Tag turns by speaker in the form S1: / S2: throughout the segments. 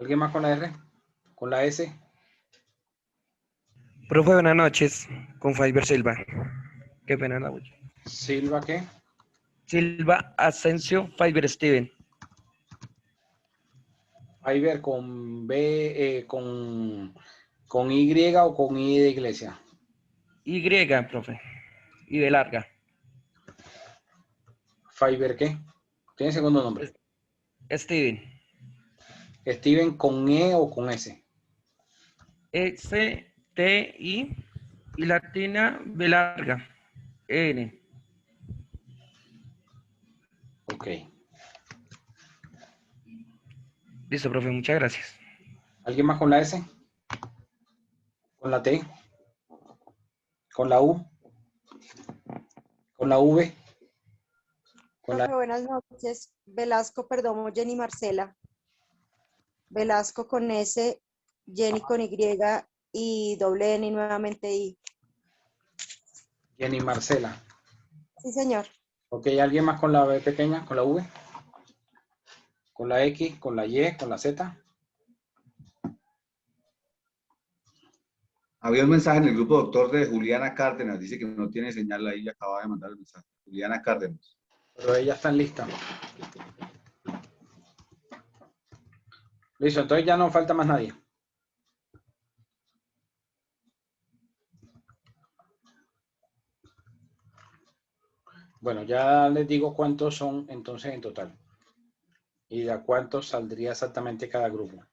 S1: ¿Alguien más con la R? ¿Con la S?
S2: Profe, buenas noches, con Fiber Silva. Qué pena la bulla.
S1: ¿Silva qué?
S2: Silva Asensio Fiber Steven.
S1: Fiber con B, con Y o con I de iglesia.
S2: Y, profe. Y de larga.
S1: ¿Fiber qué? ¿Tiene segundo nombre?
S2: Steven.
S1: ¿Steven con E o con S?
S2: S-T-I y latina B larga. N.
S1: Ok.
S2: Listo, profe, muchas gracias.
S1: ¿Alguien más con la S? ¿Con la T? ¿Con la U? ¿Con la V? ¿Con la...
S3: Profe, buenas noches. Velasco Perdomo, Jenny Marcela. Velasco con S, Jenny con y doble N y nuevamente I.
S1: Jenny Marcela?
S3: Sí, señor.
S1: Ok, ¿alguien más con la B pequeña? ¿Con la V? ¿Con la X? ¿Con la Y? ¿Con la Z?
S4: Había un mensaje en el grupo, doctor, de Juliana Cárdenas. Dice que no tiene señal ahí, acaba de mandar el mensaje. Juliana Cárdenas.
S1: Pero ella está en lista. Listo, entonces ya no falta más nadie. Bueno, ya les digo cuántos son entonces en total. Y de a cuántos saldría exactamente cada grupo.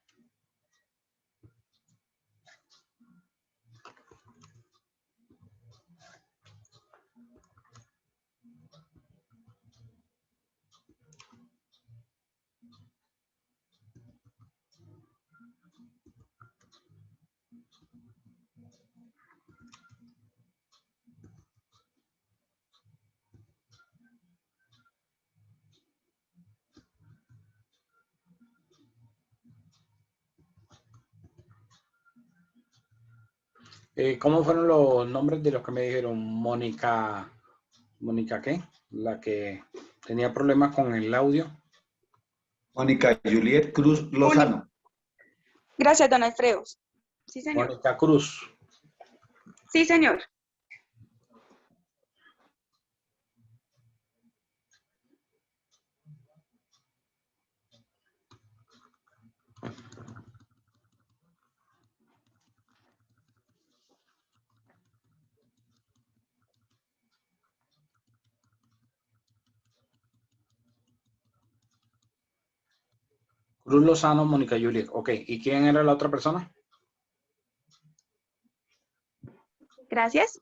S1: ¿Cómo fueron los nombres de los que me dijeron? Mónica, ¿Mónica qué? La que tenía problemas con el audio.
S4: Mónica Juliet Cruz Lozano.
S5: Gracias, don Alfredo. Sí, señor.
S1: Mónica Cruz.
S5: Sí, señor.
S1: Cruz Lozano, Mónica Juliet. Ok, ¿y quién era la otra persona?
S5: Gracias.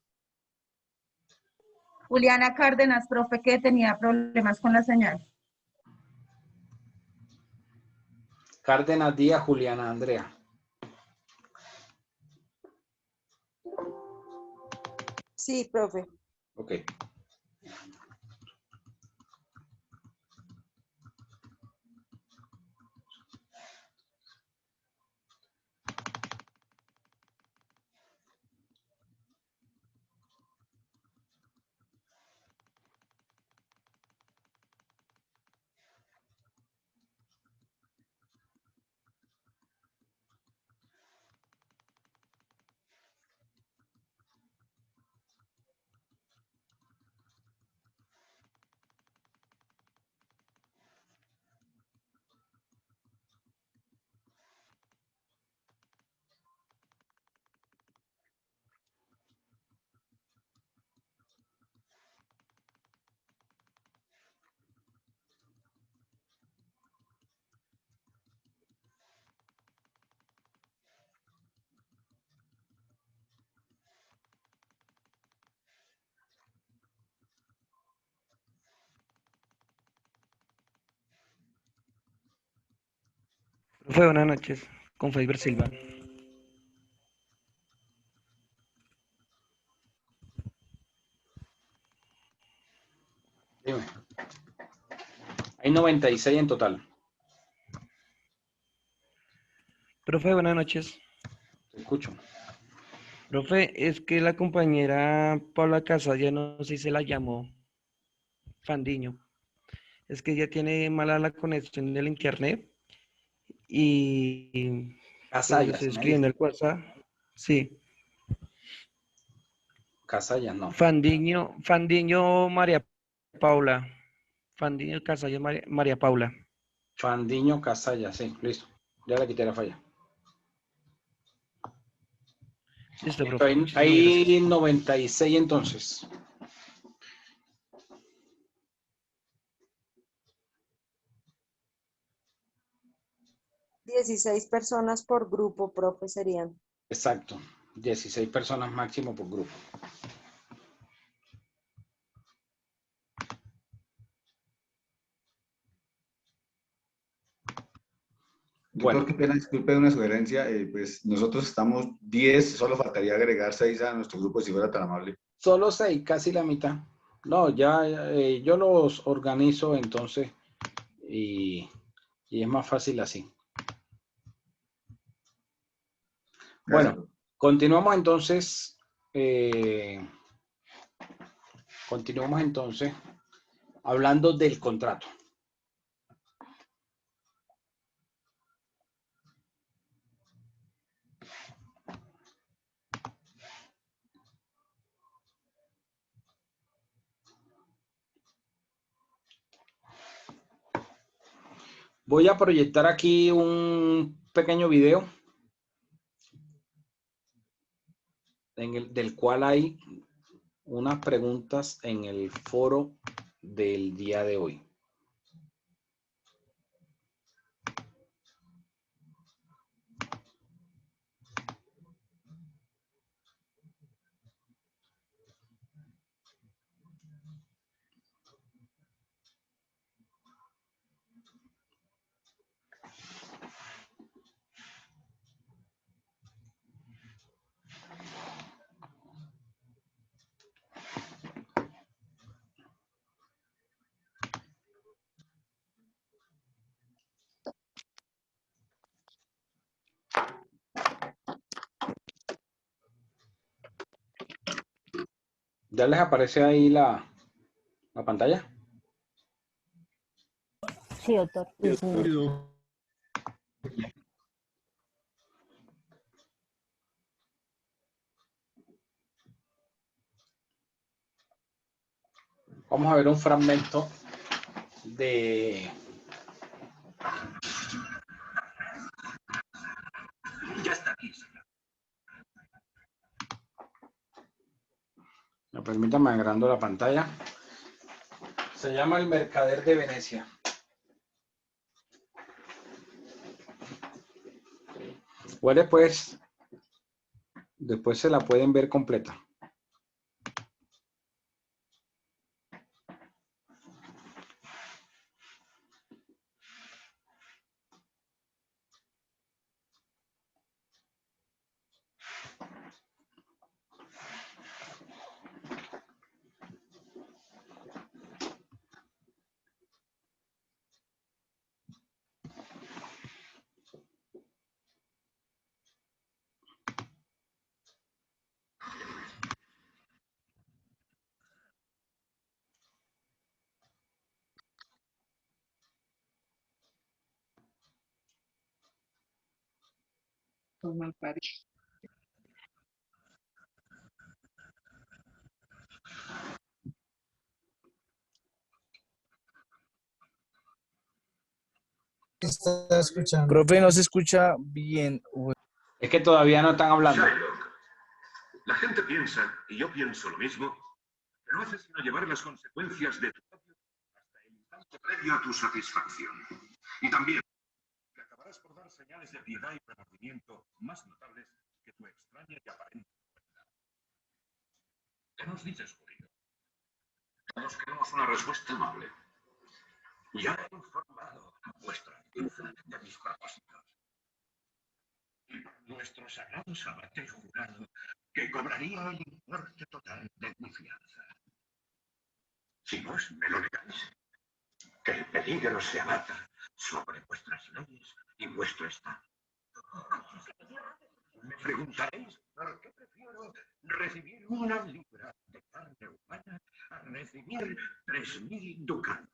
S6: Juliana Cárdenas, profe, que tenía problemas con la señal.
S1: Cárdenas Díaz, Juliana Andrea.
S3: Sí, profe.
S1: Ok.
S2: Profe, buenas noches, con Fiber Silva.
S1: Dime. Hay 96 en total.
S2: Profe, buenas noches.
S1: Te escucho.
S2: Profe, es que la compañera Paula Casalla, no sé si se la llamó Fandiño. Es que ella tiene mala la conexión del internet y pues lo
S1: Casallas,
S2: estoy
S1: me
S2: escribiendo
S1: dice.
S2: el WhatsApp. Sí.
S1: Casallas, no.
S2: Fandiño María Paula. Fandiño Casallas María Paula.
S1: Fandiño Casallas, sí, listo. Ya le quité la falla.
S2: Listo,
S1: Listo,
S2: profe.
S1: hay,
S2: Muchísimas
S1: hay
S2: gracias.
S1: 96 entonces.
S3: Dieciséis personas por grupo, profe, serían.
S1: Exacto. 16 personas máximo por grupo.
S4: Doctor,
S1: Bueno,
S4: qué pena, disculpe una sugerencia. Pues nosotros estamos 10, solo faltaría agregar 6 a nuestro grupo si fuera tan amable.
S1: solo 6, casi la mitad. No, ya yo los organizo entonces y es más fácil así.
S4: Gracias,
S1: Bueno,
S4: doctor.
S1: continuamos entonces. Continuamos entonces hablando del contrato. Voy a proyectar aquí un pequeño video del cual hay unas preguntas en el foro del día de hoy. ¿Ya les aparece ahí la pantalla?
S7: Sí, doctor.
S1: Vamos a ver un fragmento de...
S8: Ya está aquí, señor.
S1: Me permítanme agrando la pantalla. Se llama El Mercader de Venecia. Pues después se la pueden ver completa.
S9: Está escuchando. Profe, no se escucha bien.
S1: Es que todavía no están hablando.
S8: Shylock, la gente piensa, y yo pienso lo mismo, que no haces sino llevar las consecuencias de tu odio hasta el instante previo a tu satisfacción. Y también que acabarás por dar señales de piedad y remordimiento más notables que tu extraña y aparente crueldad. ¿Qué nos dices, Julio? Todos queremos una respuesta amable. Ya he informado a vuestra alteza de mis propósitos. Nuestro sagrado sabate jurado que cobraría el importe total de mi fianza. Si vos me lo negáis, que el peligro se abata sobre vuestras leyes y vuestro estado. Me preguntaréis por qué prefiero recibir una libra de carne humana a recibir 3.000 ducados.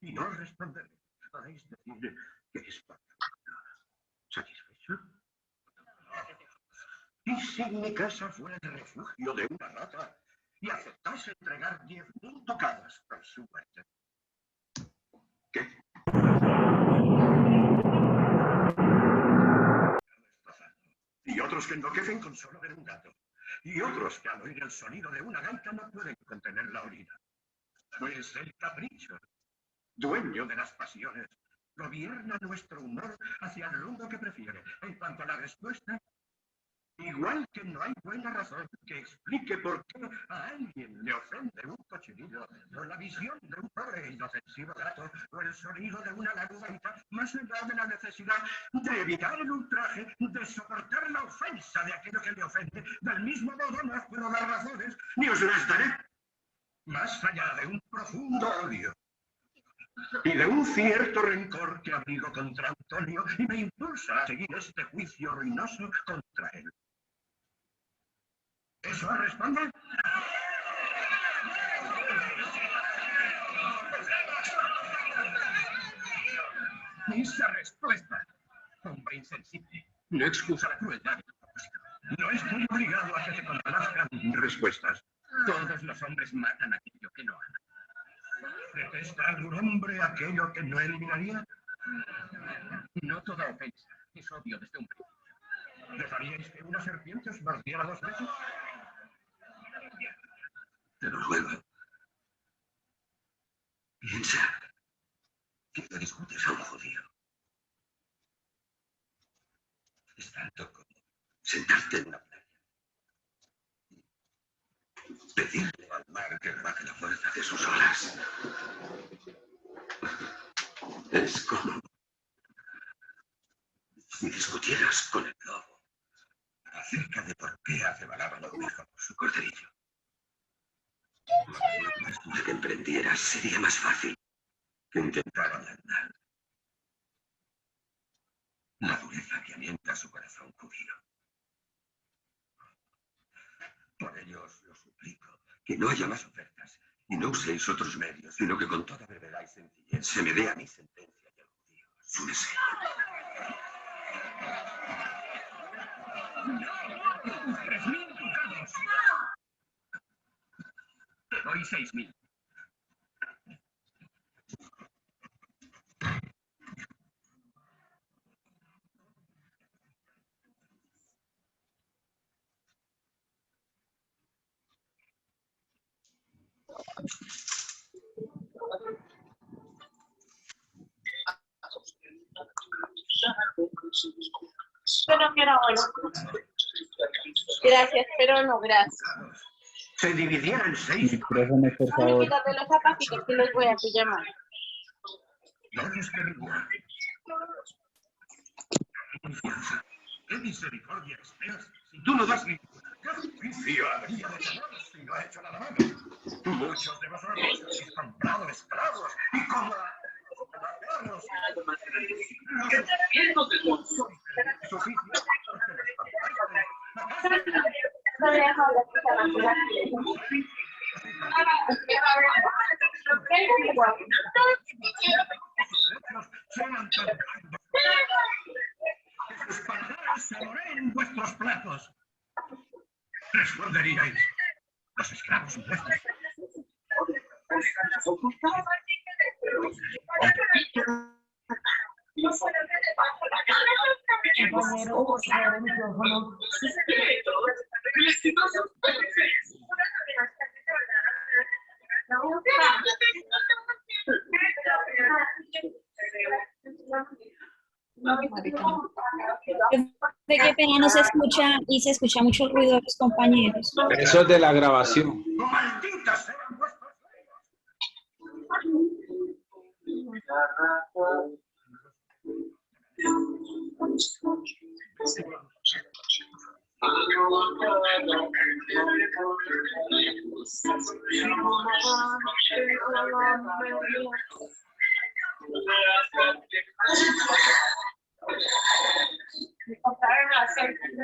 S8: Y no responderé. Podéis decir que es para si mi casa fuera el refugio de una rata y aceptase entregar 10.000 tocadas por su muerte? ¿Qué? Y otros que enloquecen con solo ver un gato. Y otros que al oír el sonido de una gaita no pueden contener la orina. Pues el capricho, dueño de las pasiones, gobierna nuestro humor hacia el rumbo que prefiere. En cuanto a la respuesta, igual que no hay buena razón que explique por qué a alguien le ofende un cochinillo, o la visión de un pobre e inofensivo gato, o el sonido de una lagartija, más allá de la necesidad de evitar el ultraje, de soportar la ofensa de aquello que le ofende, del mismo modo no os puedo dar razones, ni os las daré, más allá de un profundo odio y de un cierto rencor que abrigo contra Antonio y me impulsa a seguir este juicio ruinoso contra él. ¿Eso responde? Esa respuesta, hombre insensible, no excusa la crueldad de tu propósito. No estoy obligado a que te complazcan respuestas. Todos los hombres matan aquello que no aman. ¿Detesta algún hombre aquello que no eliminaría? No toda ofensa es odio desde un principio. ¿Dejaríais que una serpiente os mordiera 2 veces? Te lo ruego. Piensa que le discutes a un judío. Es tanto como sentarte en una playa. Pedirle al mar que baje la fuerza de sus olas. Es como si discutieras con el lobo acerca de por qué hace balaba la oveja por su corderillo. La disputa que emprendieras sería más fácil que intentar ablandar la dureza que alienta su corazón judío. Por ello os lo suplico, que no haya más ofertas y no uséis otros medios, sino que con toda brevedad y sencillez se me dé a mi sentencia y al judío su deseo. 3.000 ducados. Te doy 6.000.
S7: Pero que era bueno. Gracias, pero no, gracias.
S8: Se dividiera en 6.
S9: Micrófono, por favor.
S7: Quítate los zapatitos que los voy a pijamar.
S8: No los querría. Confianza. ¿Qué misericordia esperas si tú no das ninguna? ¿Qué juicio habría de tener si no ha hecho nada malo? Muchos de vosotros habéis comprado esclavos y como perros. Su oficio. Sean tan blandos que sus palabras se doreen vuestros platos. Responderíais, los esclavos nuestros.
S10: De qué pena no se escucha y se escucha mucho ruido de los compañeros.
S1: Eso es de la grabación.
S8: ¡Malditas sean vuestros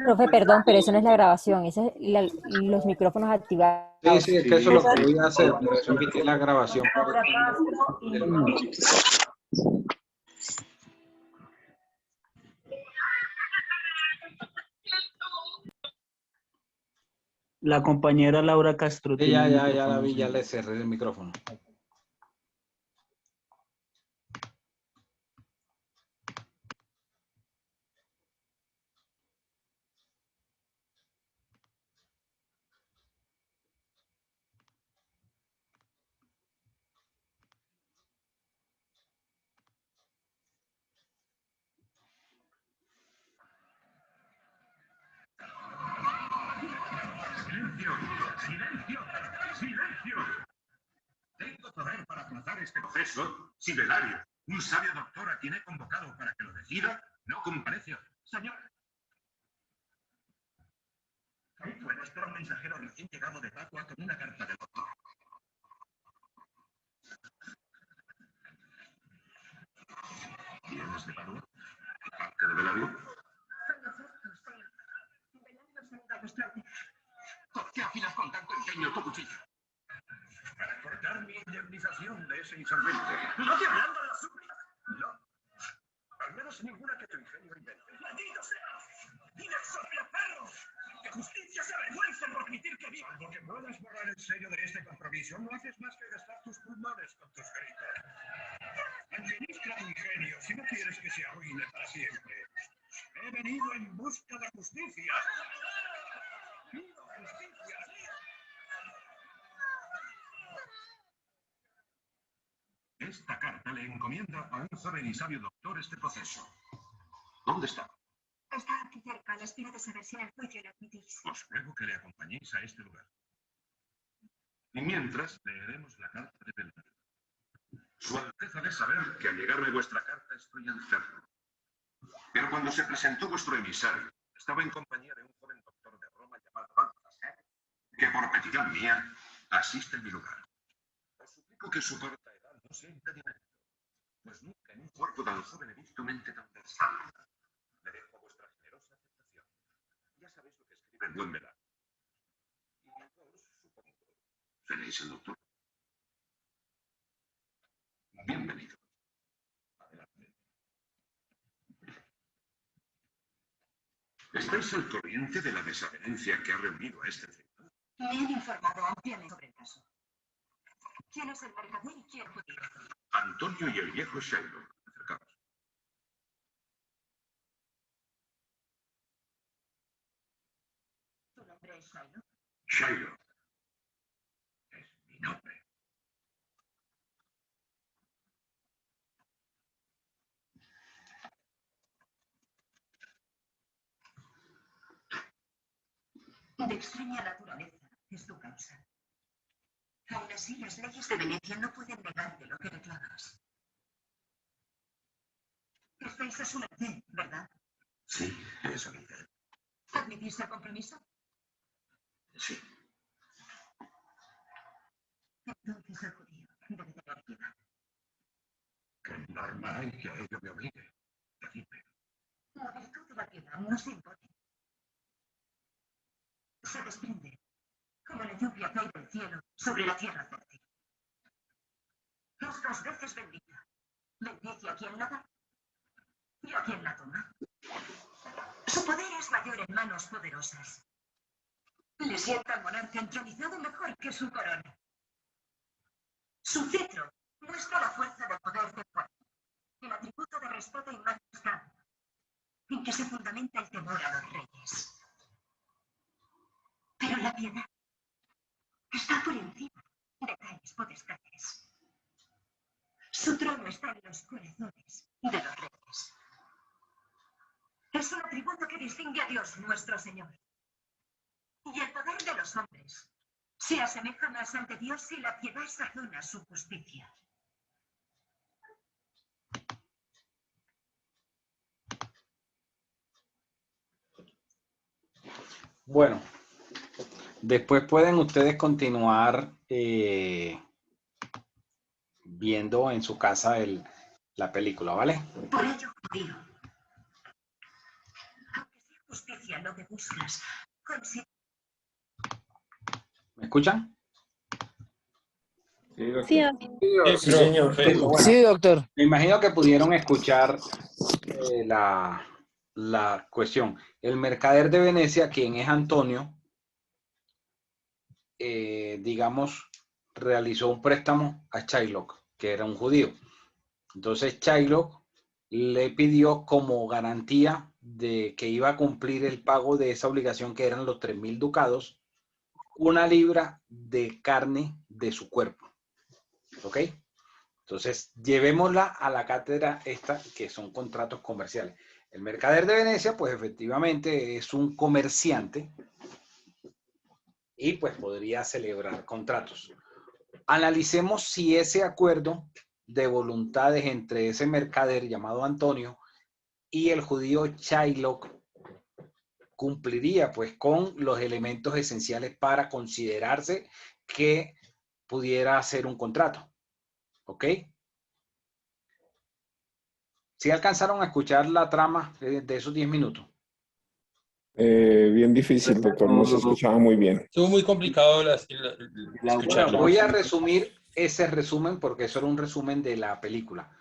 S11: Profe, perdón, pero eso no es la grabación, eso es los micrófonos activados.
S1: Sí, sí, es que eso es lo que voy a hacer, por eso quité la grabación.
S12: La compañera Laura Castro.
S1: Sí,
S12: tiene el
S1: ya la
S12: micrófono
S1: vi, ya
S12: encendido.
S1: le cerré el micrófono.
S8: ¡Silencio! ¡Silencio! ¡Silencio! Tengo poder para aplazar este proceso si Belario, un sabio doctor a quien he convocado para que lo decida, no comparece hoy. Señor. Puede espera un mensajero recién llegado de Pascua con una carta del doctor. ¿Quién es Belario? ¿Parte de Belario? ¿Por qué afilas con tanto empeño tu cuchillo? Para cortar mi indemnización de ese insolvente. ¡No te hablando de las súplicas! No. Al menos ninguna que tu ingenio invente. ¡Maldito seas! ¡Inexorable perro! ¡Que justicia se avergüence por permitir que viva! Porque puedas borrar el sello de este compromiso, no haces más que gastar tus pulmones con tus gritos. Administra tu ingenio si no quieres que se arruine para siempre. He venido en busca de justicia. ¡Pido justicia! Esta carta le encomienda a un joven y sabio doctor este proceso. ¿Dónde está?
S13: Está aquí cerca, a la espera de saber si en el juicio le admitís.
S8: Os ruego que le acompañéis a este lugar. Y mientras, leeremos la carta de Belario. Su Alteza debe saber que al llegarme vuestra carta estoy enfermo. Pero cuando se presentó vuestro emisario, estaba en compañía de un joven doctor de Roma llamado Baltasar, que por petición mía asiste en mi lugar. Os suplico que su corta edad no sea impedimento, pues nunca en un cuerpo tan joven he visto mente tan versátil. Le dejo vuestra generosa aceptación. Ya sabéis lo que escribe el buen Belario. Y vos, supongo, seréis el doctor. Bienvenido. Adelante. ¿Estáis al corriente de la desavenencia que ha reunido a este centro?
S13: Me han informado ampliamente sobre el caso. ¿Quién es el mercader y quién judío?
S8: Antonio y el viejo Shiloh. Acercaos.
S13: ¿Tu nombre es Shiloh?
S8: Shiloh. Es mi nombre.
S13: De extraña naturaleza es tu causa. Aún así, las leyes de Venecia no pueden negarte lo que reclamas. Estáis a su merced, ¿verdad?
S8: Sí, eso dice.
S13: ¿Admitís el compromiso?
S8: Sí.
S13: Entonces el judío debe tener piedad.
S8: ¿Qué norma hay que a ello me obligue? Decidme.
S13: La virtud de la piedad no se impone. Se desprende, como la lluvia cae del cielo sobre la tierra fértil. Es 2 veces bendita. Bendice a quien la da y a quien la toma. Su poder es mayor en manos poderosas. Le sienta al monarca entronizado mejor que su corona. Su cetro muestra la fuerza del poder del pueblo, el atributo de respeto y majestad, en que se fundamenta el temor a los reyes. Pero la piedad está por encima de tales potestades. Su trono está en los corazones de los reyes. Es un atributo que distingue a Dios, nuestro Señor. Y el poder de los hombres se asemeja más ante Dios si la piedad sazona su justicia.
S1: Bueno, después pueden ustedes continuar viendo en su casa la película, ¿vale?
S13: Por ello, judío, aunque sea justicia lo que buscas,
S1: ¿Me escuchan?
S9: Sí, doctor.
S1: Sí, señor. Bueno,
S9: Sí, doctor.
S1: me imagino que pudieron escuchar la cuestión. El mercader de Venecia, quien es Antonio, digamos, realizó un préstamo a Shylock, que era un judío. Entonces Shylock le pidió como garantía de que iba a cumplir el pago de esa obligación, que eran los 3.000 ducados, 1 libra de carne de su cuerpo. ¿Ok? Entonces, llevémosla a la cátedra esta, que son contratos comerciales. El mercader de Venecia, pues efectivamente es un comerciante y pues podría celebrar contratos. Analicemos si ese acuerdo de voluntades entre ese mercader llamado Antonio y el judío Shylock cumpliría pues con los elementos esenciales para considerarse que pudiera hacer un contrato. ¿Ok? ¿Sí alcanzaron a escuchar la trama de esos 10 minutos?
S14: Bien difícil, doctor, no se escuchaba muy bien.
S15: Estuvo muy complicado escucharlo.
S1: Voy a resumir ese resumen porque eso era un resumen de la película.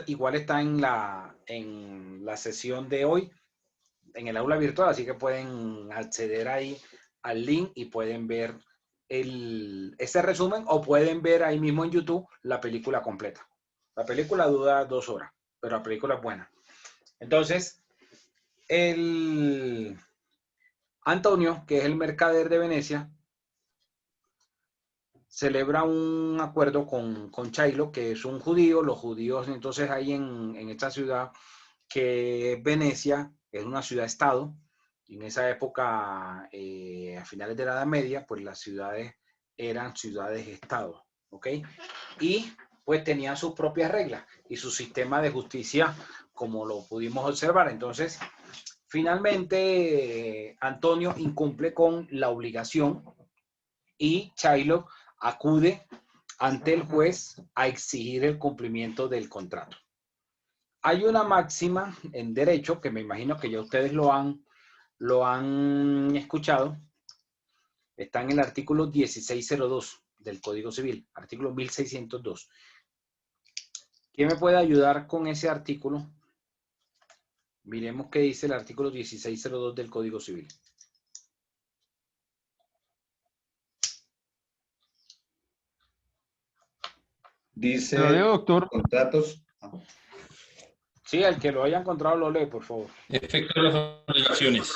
S1: Igual está en la sesión de hoy, en el aula virtual, así que pueden acceder ahí al link y pueden ver ese resumen, o pueden ver ahí mismo en YouTube la película completa. La película dura 2 horas, pero la película es buena. Entonces, el Antonio, que es el mercader de Venecia, celebra un acuerdo con Shylock, que es un judío. Los judíos, entonces, hay en esta ciudad, que es Venecia, es una ciudad-estado. En esa época, a finales de la Edad Media, pues las ciudades eran ciudades-estado, ¿ok? Y pues tenían sus propias reglas y su sistema de justicia, como lo pudimos observar. Entonces, finalmente, Antonio incumple con la obligación y Shylock acude ante el juez a exigir el cumplimiento del contrato. Hay una máxima en derecho que me imagino que ya ustedes lo han escuchado. Está en el artículo 1602 del Código Civil, artículo 1602. ¿Quién me puede ayudar con ese artículo? Miremos qué dice el artículo 1602 del Código Civil.
S4: Dice,
S15: ¿Lo leo, doctor?
S4: Contratos.
S1: Sí, el que lo haya encontrado lo lee, por favor.
S15: Efecto de las obligaciones.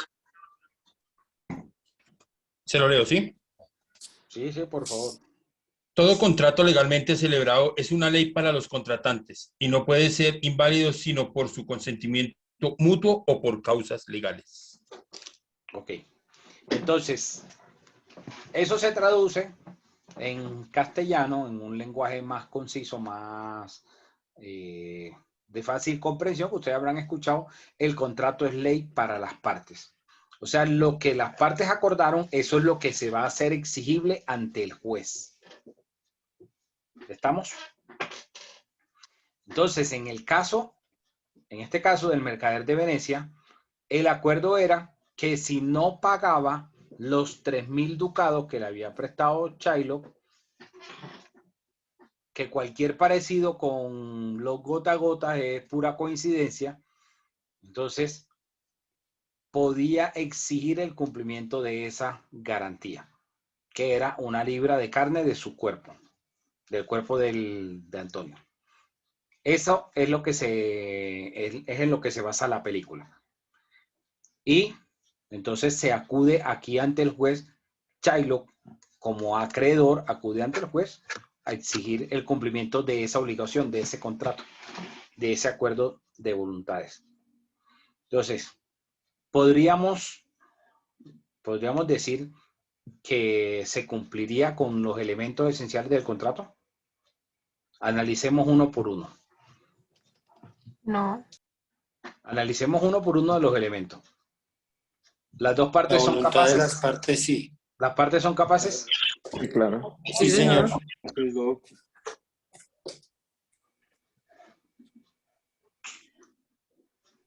S15: Se lo leo, ¿sí?
S1: Sí, por favor.
S15: Todo contrato legalmente celebrado es una ley para los contratantes y no puede ser inválido sino por su consentimiento mutuo o por causas legales.
S1: Ok. Entonces, eso se traduce en castellano, en un lenguaje más conciso, más de fácil comprensión, que ustedes habrán escuchado. El contrato es ley para las partes. O sea, lo que las partes acordaron, eso es lo que se va a hacer exigible ante el juez. ¿Estamos? Entonces, en este caso del mercader de Venecia, el acuerdo era que si no pagaba los 3.000 ducados que le había prestado Shylock, que cualquier parecido con los gota a gota es pura coincidencia, entonces podía exigir el cumplimiento de esa garantía, que era 1 libra de carne de su cuerpo, del cuerpo de Antonio. Eso es lo que es en lo que se basa la película. Y entonces se acude aquí ante el juez. Shylock, como acreedor, acude ante el juez a exigir el cumplimiento de esa obligación, de ese contrato, de ese acuerdo de voluntades. Entonces, podríamos decir que se cumpliría con los elementos esenciales del contrato. Analicemos uno por uno.
S5: No.
S1: Analicemos uno por uno de los elementos. Las dos partes son capaces.
S16: De las partes, sí.
S1: ¿Las partes son capaces?
S14: Sí, claro.
S16: Sí, señor.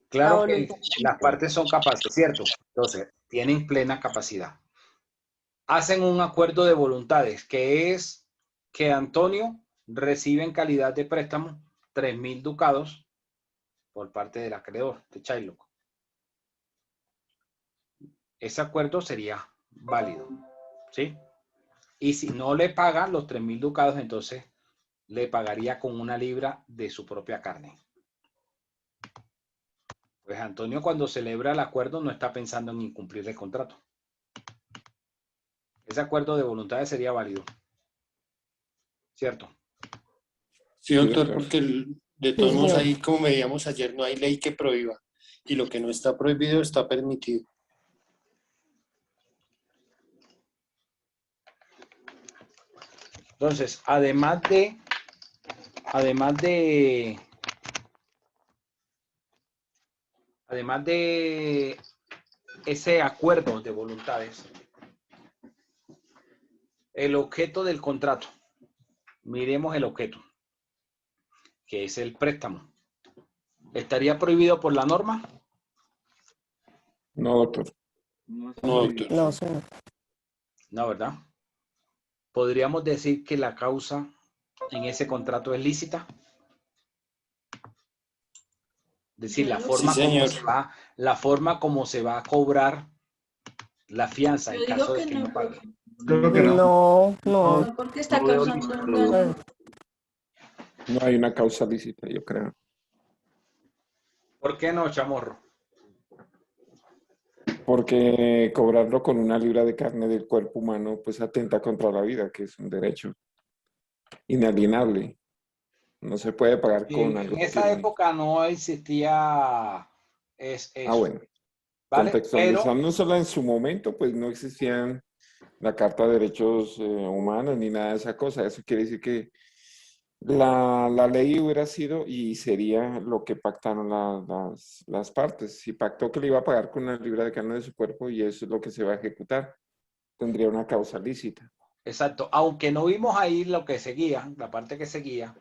S1: Claro que las partes son capaces, ¿cierto? Entonces, tienen plena capacidad. Hacen un acuerdo de voluntades, que es que Antonio recibe en calidad de préstamo 3.000 ducados por parte del acreedor, de Shylock. Ese acuerdo sería válido. ¿sí? Y si no le paga los 3.000 ducados, entonces le pagaría con 1 libra de su propia carne. Pues Antonio, cuando celebra el acuerdo, no está pensando en incumplir el contrato. Ese acuerdo de voluntades sería válido. ¿Cierto?
S16: Sí, doctor, porque de todos modos
S11: señor.
S16: ahí, como veíamos ayer, no hay ley que prohíba. Y lo que no está prohibido está permitido.
S1: Entonces, además de ese acuerdo de voluntades, el objeto del contrato, miremos el objeto, que es el préstamo. ¿Estaría prohibido por la norma?
S14: No, doctor.
S16: No, doctor.
S11: No, señor.
S1: No, ¿verdad? ¿Podríamos decir que la causa en ese contrato es lícita? Es decir, la forma como se va a cobrar la fianza en caso de que no pague.
S4: Creo que no.
S11: No, no.
S7: No, porque está
S4: No veo
S7: causando un
S4: lícito.
S7: daño.
S14: No hay una causa lícita, yo creo.
S1: ¿Por qué no, Chamorro?
S14: Porque cobrarlo con 1 libra de carne del cuerpo humano, pues atenta contra la vida, que es un derecho inalienable. No se puede pagar con algo
S1: En
S14: que
S1: esa
S14: tiene.
S1: época no existía eso,
S14: Bueno,
S1: ¿vale?
S14: contextualizando solo en su momento, pues no existían la Carta de Derechos Humanos ni nada de esa cosa. Eso quiere decir que la ley hubiera sido y sería lo que pactaron las partes. Si pactó que le iba a pagar con 1 libra de carne de su cuerpo y eso es lo que se va a ejecutar, tendría una causa lícita.
S1: Exacto, aunque no vimos ahí lo que seguía, la parte que seguía.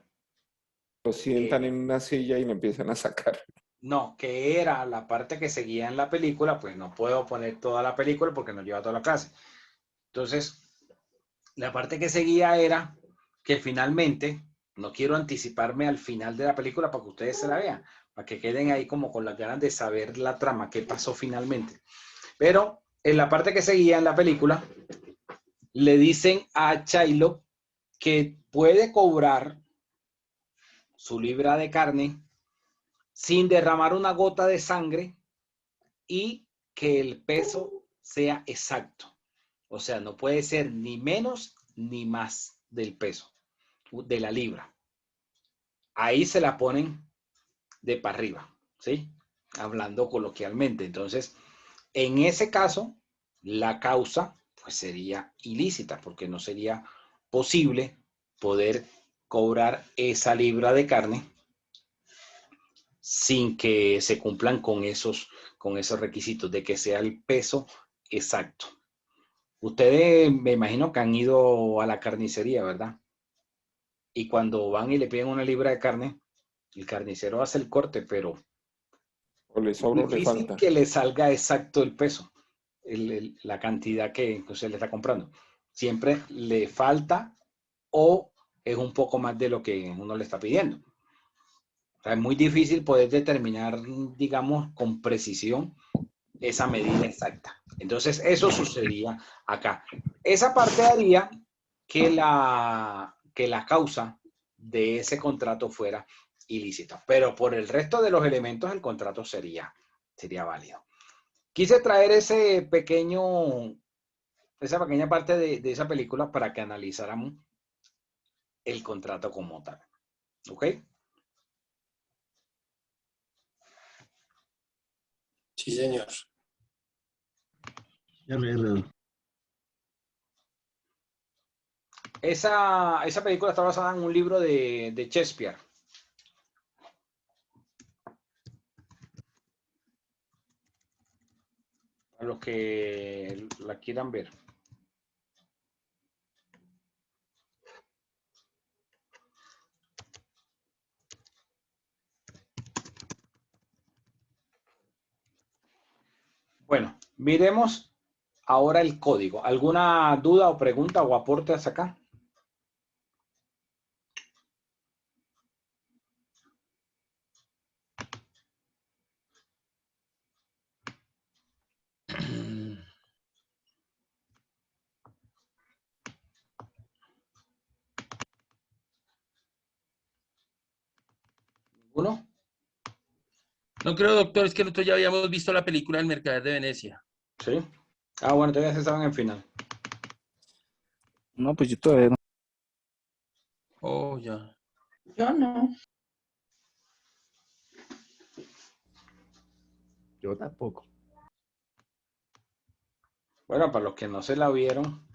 S14: Lo sientan en una silla y lo empiezan a sacar.
S1: No, que era la parte que seguía en la película, pues no puedo poner toda la película porque nos lleva toda la clase. Entonces, la parte que seguía era que finalmente, no quiero anticiparme al final de la película para que ustedes se la vean, para que queden ahí como con las ganas de saber la trama, qué pasó finalmente. Pero en la parte que seguía en la película, le dicen a Shylock que puede cobrar su libra de carne sin derramar una gota de sangre y que el peso sea exacto. O sea, no puede ser ni menos ni más del peso, de la libra. Ahí se la ponen de para arriba, ¿sí? Hablando coloquialmente. Entonces, en ese caso, la causa pues sería ilícita porque no sería posible poder cobrar esa libra de carne sin que se cumplan con esos requisitos de que sea el peso exacto. Ustedes me imagino que han ido a la carnicería, ¿verdad? Y cuando van y le piden 1 libra de carne, el carnicero hace el corte, pero
S14: O le
S1: es
S14: sobra o le
S1: difícil
S14: falta.
S1: que le salga exacto el peso, la cantidad que usted le está comprando. Siempre le falta o es un poco más de lo que uno le está pidiendo. O sea, es muy difícil poder determinar, digamos, con precisión esa medida exacta. Entonces, eso sucedía acá. Esa parte haría que la causa de ese contrato fuera ilícita. Pero por el resto de los elementos, el contrato sería válido. Quise traer esa pequeña parte de esa película para que analizáramos el contrato como tal. ¿Ok?
S16: Sí, señor.
S1: Esa película está basada en un libro de Shakespeare. A los que la quieran ver. Bueno, miremos ahora el código. ¿Alguna duda o pregunta o aporte hasta acá? ¿Uno?
S15: No creo, doctor, es que nosotros ya habíamos visto la película El Mercader de Venecia.
S1: Sí. Ah, bueno, todavía se estaban en final.
S9: No, pues yo todavía no.
S15: Oh, ya.
S5: Yo no.
S17: Yo tampoco.
S1: Bueno, para los que no se la vieron,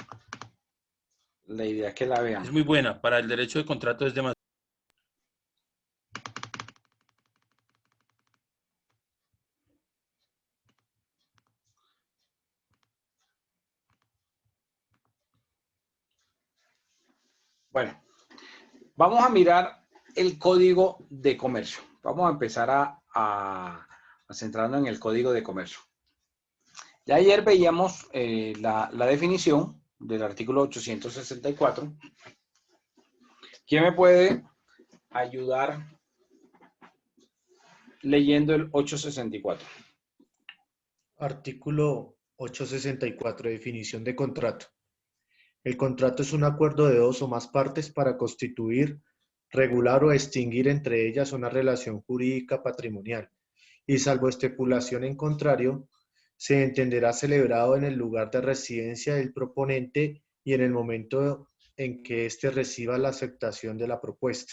S1: la idea es que la vean.
S15: Es muy buena. Para el derecho de contrato es demasiado.
S1: Bueno, vamos a mirar el código de comercio. Vamos a empezar a centrarnos en el código de comercio. Ya ayer veíamos la definición del artículo 864. ¿Quién me puede ayudar leyendo el 864?
S16: Artículo 864, definición de contrato. El contrato es un acuerdo de dos o más partes para constituir, regular o extinguir entre ellas una relación jurídica patrimonial, y salvo estipulación en contrario, se entenderá celebrado en el lugar de residencia del proponente y en el momento en que éste reciba la aceptación de la propuesta.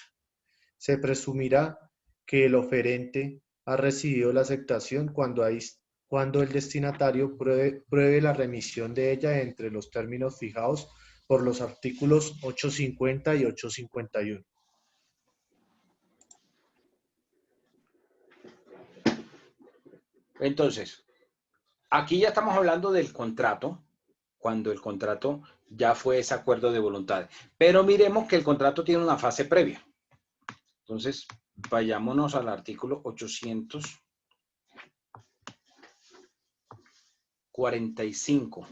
S16: Se presumirá que el oferente ha recibido la aceptación cuando el destinatario pruebe la remisión de ella entre los términos fijados por los artículos 850 y 851.
S1: Entonces, aquí ya estamos hablando del contrato, cuando el contrato ya fue ese acuerdo de voluntades. Pero miremos que el contrato tiene una fase previa. Entonces, vayámonos al artículo 845.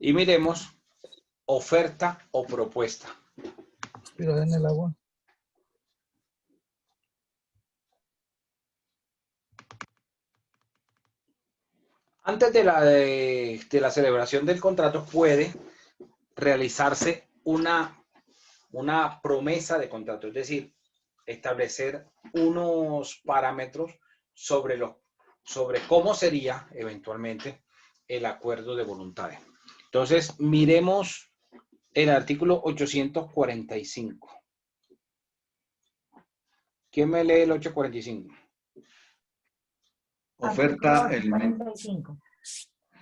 S1: Y miremos oferta o propuesta.
S9: Pero en el agua.
S1: Antes de la celebración del contrato puede realizarse una promesa de contrato, es decir, establecer unos parámetros sobre cómo sería eventualmente el acuerdo de voluntades. Entonces, miremos el artículo 845. ¿Quién me lee el 845?
S4: Oferta,
S6: Artículo 45.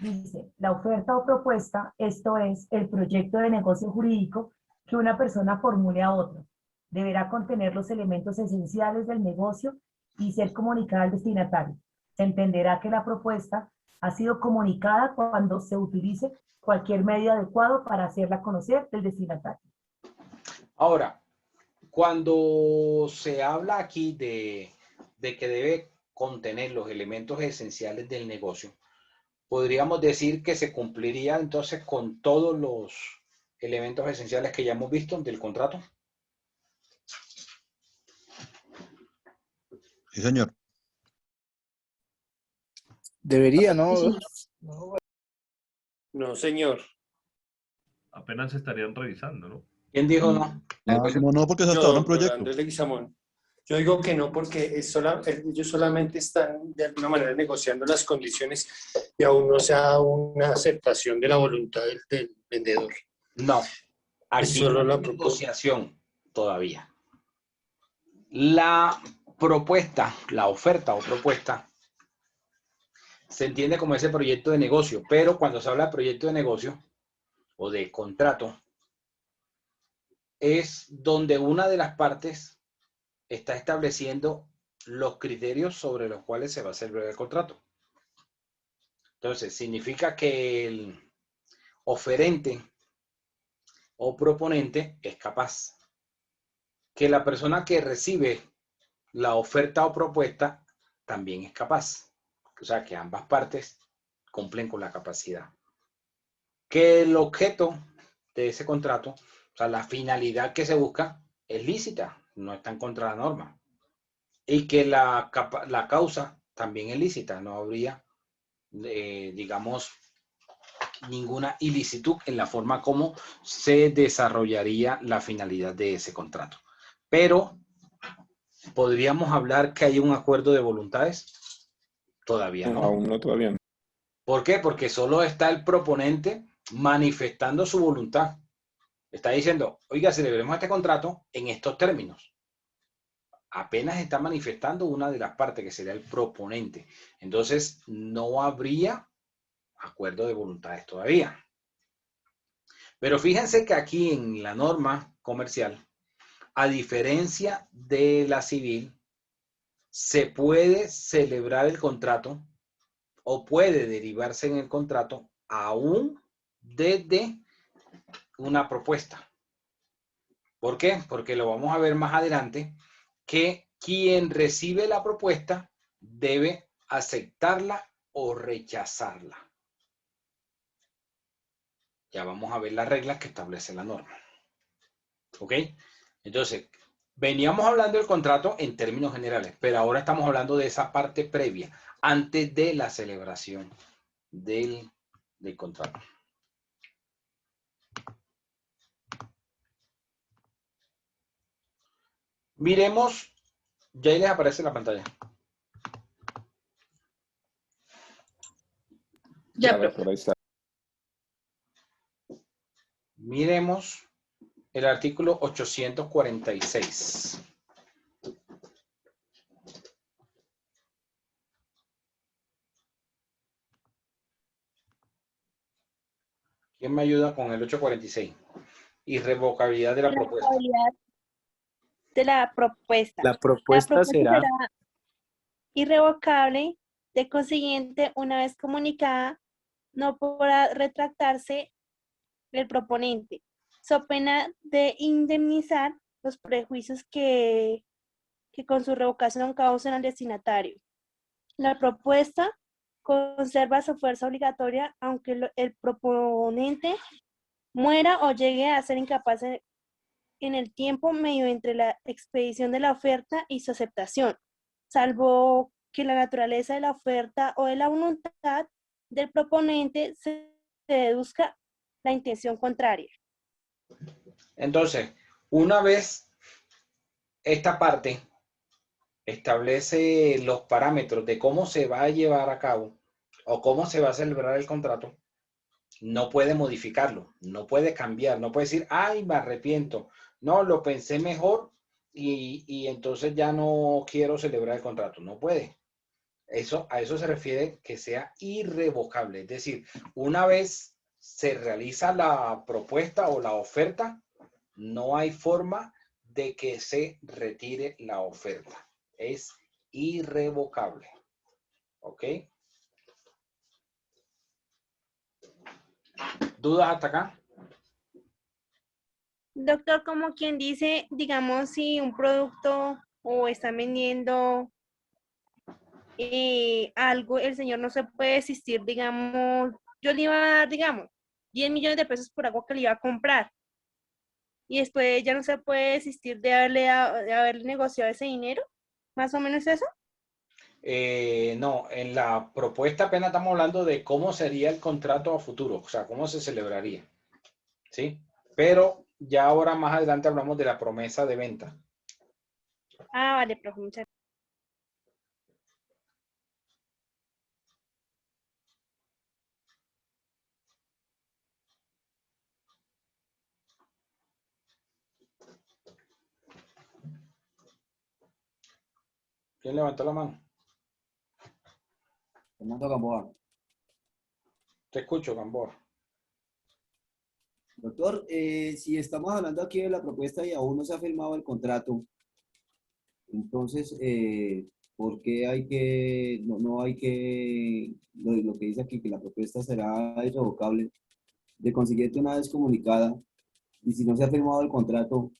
S6: Dice, la oferta o propuesta, esto es, el proyecto de negocio jurídico que una persona formule a otra. Deberá contener los elementos esenciales del negocio y ser comunicada al destinatario. Se entenderá que la propuesta ha sido comunicada cuando se utilice cualquier medio adecuado para hacerla conocer del destinatario.
S1: Ahora, cuando se habla aquí de que debe contener los elementos esenciales del negocio, podríamos decir que se cumpliría entonces con todos los elementos esenciales que ya hemos visto del contrato.
S17: Sí, señor.
S9: Debería, ¿no?
S16: No, señor.
S17: Apenas se estarían revisando, ¿no?
S1: ¿Quién dijo no?
S17: No, porque eso está ahora en proyecto.
S16: Andrés Leguizamón. Yo digo que no, porque ellos solamente están de alguna manera negociando las condiciones y aún no se ha dado una aceptación de la voluntad del vendedor.
S1: No, aquí
S16: solo
S1: no hay negociación todavía. La propuesta, la oferta o propuesta, se entiende como ese proyecto de negocio, pero cuando se habla de proyecto de negocio o de contrato, es donde una de las partes está estableciendo los criterios sobre los cuales se va a celebrar el contrato. Entonces, significa que el oferente o proponente es capaz. Que la persona que recibe la oferta o propuesta también es capaz. O sea, que ambas partes cumplen con la capacidad. Que el objeto de ese contrato, o sea, la finalidad que se busca, es lícita, no está en contra de la norma. Y que la causa también es lícita, no habría, digamos, ninguna ilicitud en la forma como se desarrollaría la finalidad de ese contrato. Pero, ¿podríamos hablar que hay un acuerdo de voluntades? Todavía no.
S14: Aún no, todavía no.
S1: ¿Por qué? Porque solo está el proponente manifestando su voluntad. Está diciendo, oiga, celebremos este contrato en estos términos. Apenas está manifestando una de las partes, que sería el proponente. Entonces, no habría acuerdo de voluntades todavía. Pero fíjense que aquí en la norma comercial, a diferencia de la civil, se puede celebrar el contrato o puede derivarse en el contrato aún desde una propuesta. ¿Por qué? Porque lo vamos a ver más adelante, que quien recibe la propuesta debe aceptarla o rechazarla. Ya vamos a ver las reglas que establece la norma. ¿Ok? Entonces, veníamos hablando del contrato en términos generales, pero ahora estamos hablando de esa parte previa, antes de la celebración del contrato. Miremos, ya ahí les aparece en la pantalla.
S14: Ya, por ahí está.
S1: Miremos el artículo 846. ¿Quién me ayuda con el 846? Irrevocabilidad de la propuesta.
S10: De la propuesta.
S9: La propuesta será
S10: irrevocable, de consiguiente, una vez comunicada, no podrá retractarse el proponente, so pena de indemnizar los prejuicios que con su revocación causen al destinatario. La propuesta conserva su fuerza obligatoria aunque el proponente muera o llegue a ser incapaz en el tiempo medio entre la expedición de la oferta y su aceptación, salvo que la naturaleza de la oferta o de la voluntad del proponente se deduzca la intención contraria.
S1: Entonces, una vez esta parte establece los parámetros de cómo se va a llevar a cabo o cómo se va a celebrar el contrato, no puede modificarlo, no puede cambiar, no puede decir, ay, me arrepiento, no, lo pensé mejor y entonces ya no quiero celebrar el contrato. No puede. A eso se refiere que sea irrevocable. Es decir, una vez se realiza la propuesta o la oferta, no hay forma de que se retire la oferta. Es irrevocable. ¿Ok? ¿Dudas hasta acá?
S10: Doctor, como quien dice, digamos, si un producto o están vendiendo algo, el señor no se puede desistir, digamos, yo le iba a dar, digamos, 10 millones de pesos por algo que le iba a comprar. Y después ya no se puede desistir de haberle negociado ese dinero. ¿Más o menos eso?
S1: No, en la propuesta apenas estamos hablando de cómo sería el contrato a futuro, o sea, cómo se celebraría. ¿Sí? Pero ya ahora más adelante hablamos de la promesa de venta.
S10: Ah, vale, profe, muchas gracias.
S1: ¿Quién levantó la mano?
S18: Fernando Gamboa.
S1: Te escucho, Gamboa.
S18: Doctor, si estamos hablando aquí de la propuesta y aún no se ha firmado el contrato, entonces, ¿por qué hay que, no hay que, lo que dice aquí, que la propuesta será irrevocable, de consiguiente una vez comunicada, y si no se ha firmado el contrato?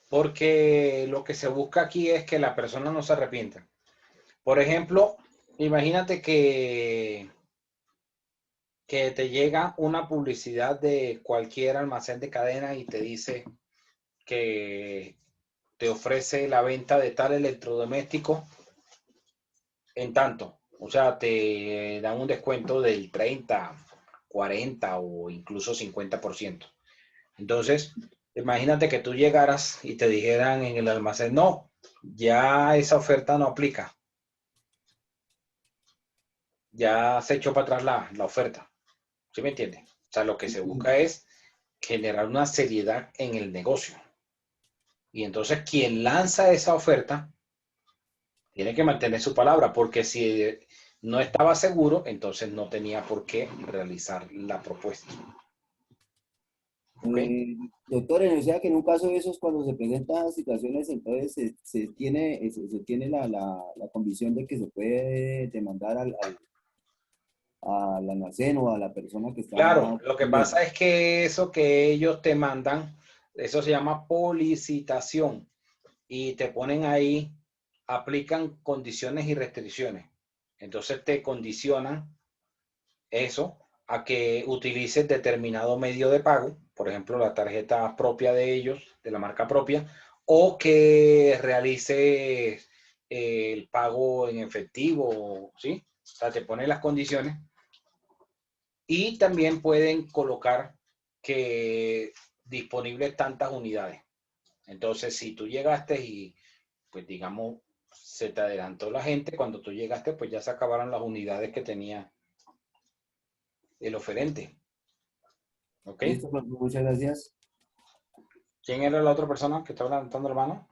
S1: Porque lo que se busca aquí es que la persona no se arrepienta. Por ejemplo, imagínate que te llega una publicidad de cualquier almacén de cadena y te dice que te ofrece la venta de tal electrodoméstico en tanto. O sea, te dan un descuento del 30, 40 o incluso 50%. Entonces, imagínate que tú llegaras y te dijeran en el almacén, no, ya esa oferta no aplica. Ya se echó para atrás la oferta. ¿Sí me entiendes? O sea, lo que se busca es generar una seriedad en el negocio. Y entonces quien lanza esa oferta tiene que mantener su palabra, porque si no estaba seguro, entonces no tenía por qué realizar la propuesta.
S18: Doctor, o sea que en un caso de esos, cuando se presentan situaciones, entonces se tiene la convicción de que se puede demandar al almacén o a la persona que está...
S1: Claro, lo que pasa es que eso que ellos te mandan, eso se llama policitación, y te ponen ahí, aplican condiciones y restricciones. Entonces te condicionan eso a que utilices determinado medio de pago, por ejemplo, la tarjeta propia de ellos, de la marca propia, o que realices el pago en efectivo, ¿sí? O sea, te ponen las condiciones. Y también pueden colocar que disponibles tantas unidades. Entonces, si tú llegaste y, pues digamos, se te adelantó la gente, cuando tú llegaste, pues ya se acabaron las unidades que tenía el oferente. ¿Ok?
S18: Listo, pues, muchas gracias.
S1: ¿Quién era la otra persona que estaba levantando la mano?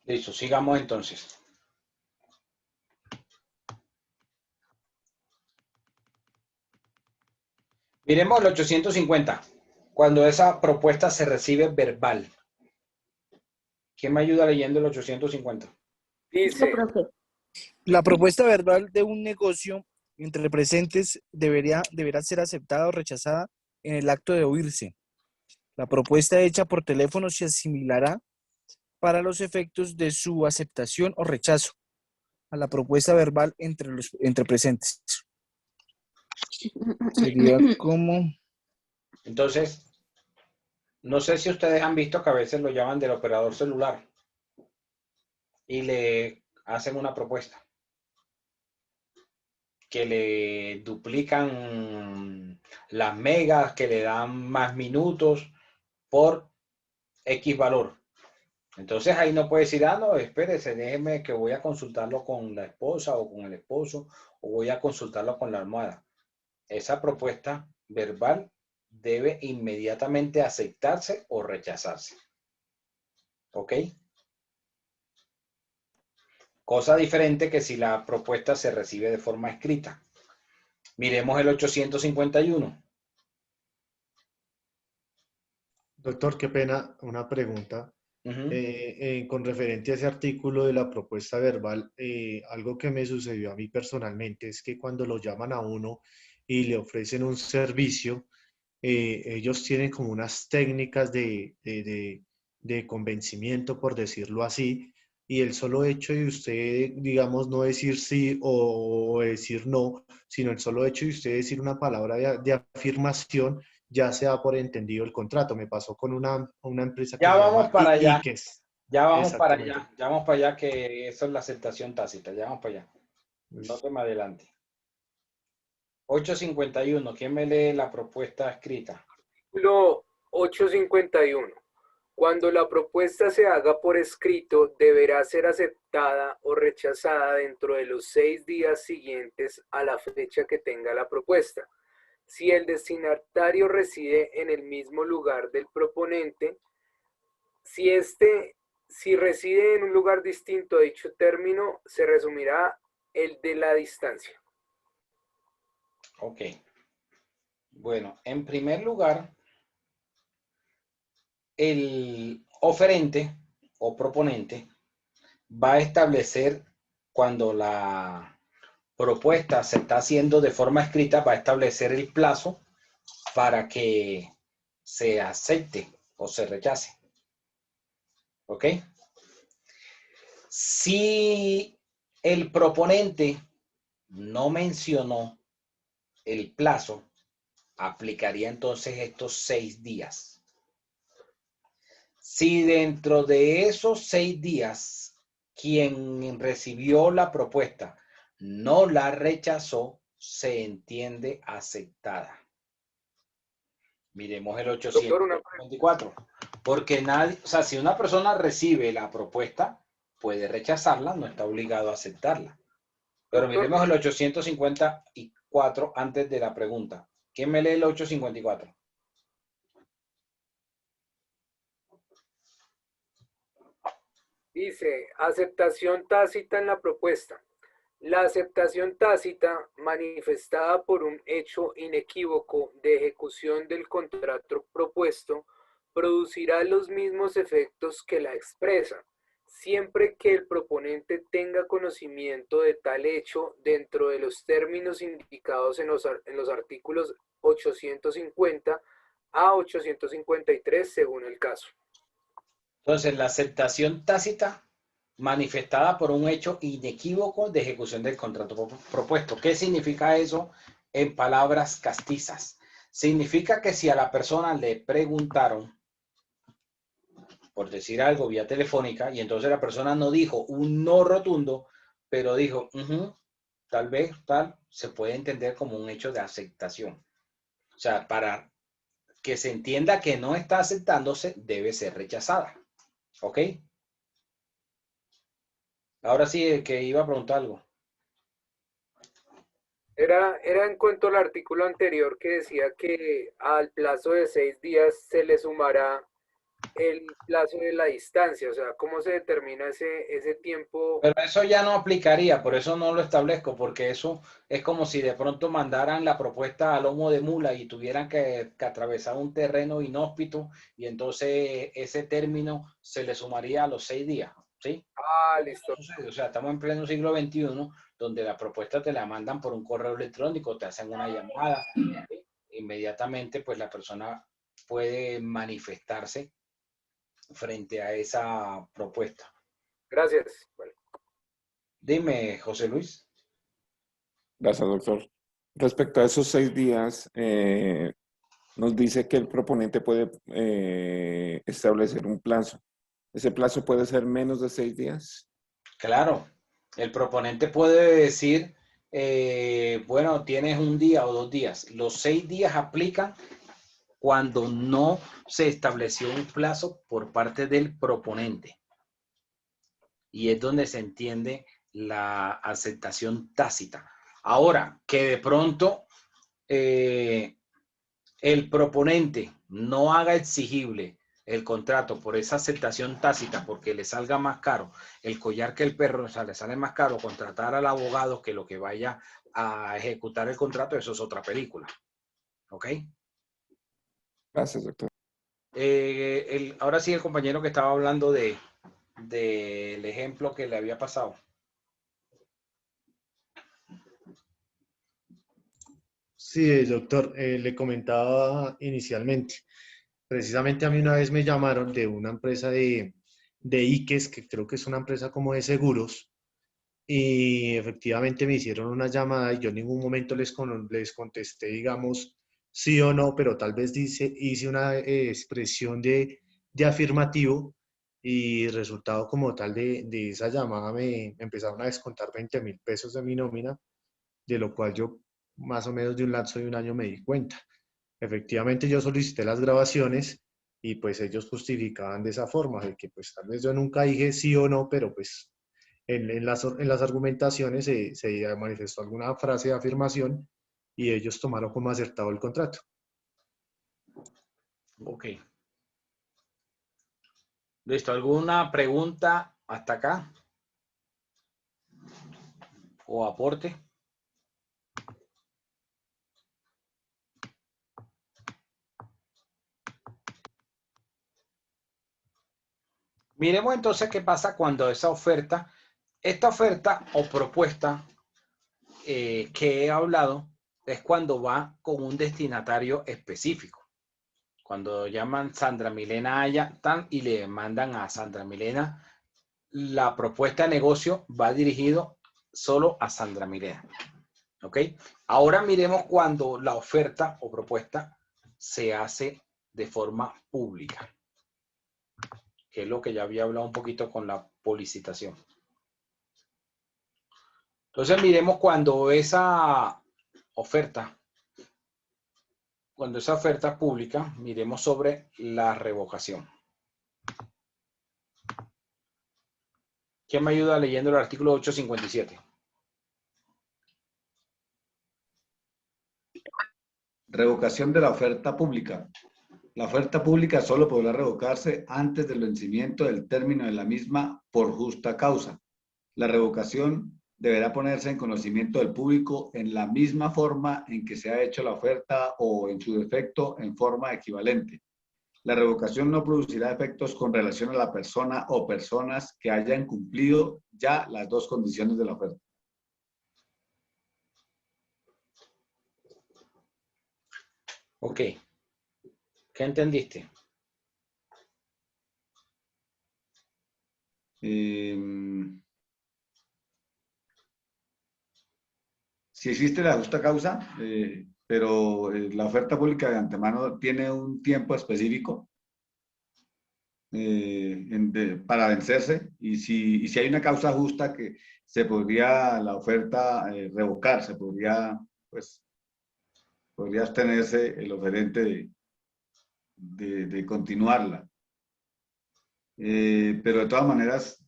S1: Listo, sigamos entonces. Miremos el 850. Cuando esa propuesta se recibe verbal. ¿Quién me ayuda leyendo el 850?
S9: Dice, la propuesta verbal de un negocio entre presentes deberá ser aceptada o rechazada en el acto de oírse. La propuesta hecha por teléfono se asimilará para los efectos de su aceptación o rechazo a la propuesta verbal entre presentes. Sería como...
S1: Entonces, no sé si ustedes han visto que a veces lo llaman del operador celular y le hacen una propuesta que le duplican las megas, que le dan más minutos por X valor. Entonces ahí no puede decir, ah, no, espérese, déjeme que voy a consultarlo con la esposa o con el esposo, o voy a consultarlo con la almohada. Esa propuesta verbal debe inmediatamente aceptarse o rechazarse. ¿Ok? Cosa diferente que si la propuesta se recibe de forma escrita. Miremos el 851.
S16: Doctor, qué pena, una pregunta. Con referencia a ese artículo de la propuesta verbal, algo que me sucedió a mí personalmente es que cuando lo llaman a uno y le ofrecen un servicio, ellos tienen como unas técnicas de convencimiento, por decirlo así, y el solo hecho de usted, digamos, no decir sí o decir no, sino el solo hecho de usted decir una palabra de afirmación, ya se da por entendido el contrato. Me pasó con una empresa que
S1: Ya
S16: se
S1: vamos
S16: llama
S1: para allá.
S16: Iques.
S1: Ya vamos para
S16: Exactamente.
S1: allá. Ya vamos para allá, que eso es la aceptación tácita. Ya vamos para allá. No te me adelante. 851. ¿Quién me lee la propuesta escrita?
S19: Artículo 851. Cuando la propuesta se haga por escrito, deberá ser aceptada o rechazada dentro de los 6 días siguientes a la fecha que tenga la propuesta. Si el destinatario reside en el mismo lugar del proponente, si reside en un lugar distinto a dicho término, se resumirá el de la distancia.
S1: Ok. Bueno, en primer lugar, el oferente o proponente va a establecer, cuando la propuesta se está haciendo de forma escrita, va a establecer el plazo para que se acepte o se rechace. ¿Ok? Si el proponente no mencionó el plazo, aplicaría entonces estos 6 días. Si dentro de esos 6 días, quien recibió la propuesta no la rechazó, se entiende aceptada. Miremos el 824. Porque nadie, o sea, si una persona recibe la propuesta, puede rechazarla, no está obligado a aceptarla. Pero miremos el 854 antes de la pregunta. ¿Quién me lee el 854?
S19: Dice, aceptación tácita en la propuesta. La aceptación tácita, manifestada por un hecho inequívoco de ejecución del contrato propuesto, producirá los mismos efectos que la expresa, siempre que el proponente tenga conocimiento de tal hecho dentro de los términos indicados en los artículos 850 a 853 según el caso.
S1: Entonces, la aceptación tácita manifestada por un hecho inequívoco de ejecución del contrato propuesto. ¿Qué significa eso en palabras castizas? Significa que si a la persona le preguntaron, por decir algo vía telefónica, y entonces la persona no dijo un no rotundo, pero dijo, tal vez, tal, se puede entender como un hecho de aceptación. O sea, para que se entienda que no está aceptándose, debe ser rechazada. ¿Ok? Ahora sí, que iba a preguntar algo.
S19: Era en cuanto al artículo anterior que decía que al plazo de 6 días se le sumará el plazo de la distancia, o sea, ¿cómo se determina ese tiempo?
S1: Pero eso ya no aplicaría, por eso no lo establezco, porque eso es como si de pronto mandaran la propuesta a lomo de mula y tuvieran que atravesar un terreno inhóspito y entonces ese término se le sumaría a los 6 días, ¿sí?
S19: Ah, listo.
S1: O sea, estamos en pleno siglo XXI, donde la propuesta te la mandan por un correo electrónico, te hacen una llamada, ¿sí? Inmediatamente pues la persona puede manifestarse frente a esa propuesta.
S19: Gracias. Bueno.
S1: Dime, José Luis.
S14: Gracias, doctor. Respecto a esos 6 días, nos dice que el proponente puede establecer un plazo. ¿Ese plazo puede ser menos de 6 días?
S1: Claro. El proponente puede decir, bueno, tienes un día o 2 días. Los 6 días aplican cuando no se estableció un plazo por parte del proponente. Y es donde se entiende la aceptación tácita. Ahora, que de pronto el proponente no haga exigible el contrato por esa aceptación tácita porque le salga más caro el collar que el perro, o sea, le sale más caro contratar al abogado que lo que vaya a ejecutar el contrato, eso es otra película. ¿Ok?
S14: Gracias, doctor.
S1: Ahora sí, el compañero que estaba hablando del ejemplo que le había pasado.
S16: Sí, doctor, le comentaba inicialmente. Precisamente a mí una vez me llamaron de una empresa de IKES, que creo que es una empresa como de seguros, y efectivamente me hicieron una llamada y yo en ningún momento les contesté, digamos, sí o no, pero tal vez hice una expresión de afirmativo y resultado como tal de esa llamada me empezaron a descontar 20.000 pesos de mi nómina, de lo cual yo más o menos de un lapso de un año me di cuenta. Efectivamente yo solicité las grabaciones y pues ellos justificaban de esa forma, de que pues tal vez yo nunca dije sí o no, pero pues en las argumentaciones se manifestó alguna frase de afirmación y ellos tomaron como acertado el contrato.
S1: Ok. Listo. ¿Alguna pregunta hasta acá? ¿O aporte? Miremos entonces qué pasa cuando esta oferta o propuesta que he hablado es cuando va con un destinatario específico. Cuando llaman Sandra Milena Aya y le mandan a Sandra Milena, la propuesta de negocio va dirigido solo a Sandra Milena. ¿Ok? Ahora miremos cuando la oferta o propuesta se hace de forma pública, que es lo que ya había hablado un poquito con la publicitación. Entonces miremos cuando esa oferta es pública, miremos sobre la revocación. ¿Quién me ayuda leyendo el artículo 857?
S4: Revocación de la oferta pública. La oferta pública solo podrá revocarse antes del vencimiento del término de la misma por justa causa. La revocación deberá ponerse en conocimiento del público en la misma forma en que se ha hecho la oferta o, en su defecto, en forma equivalente. La revocación no producirá efectos con relación a la persona o personas que hayan cumplido ya las dos condiciones de la oferta.
S1: Ok. ¿Qué entendiste?
S4: Si existe la justa causa, pero la oferta pública de antemano tiene un tiempo específico para vencerse, y si hay una causa justa que se podría la oferta revocar, se podría, pues, podría abstenerse el oferente de continuarla. Pero de todas maneras,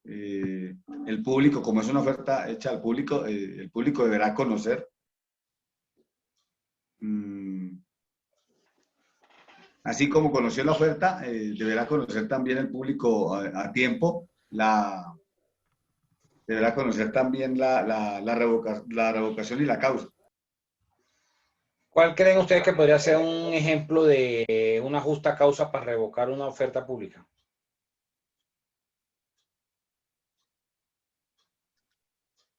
S4: el público, como es una oferta hecha al público, el público deberá conocer. Así como conoció la oferta, deberá conocer también el público a tiempo, deberá conocer también la revocación y la causa.
S1: ¿Cuál creen ustedes que podría ser un ejemplo de una justa causa para revocar una oferta pública?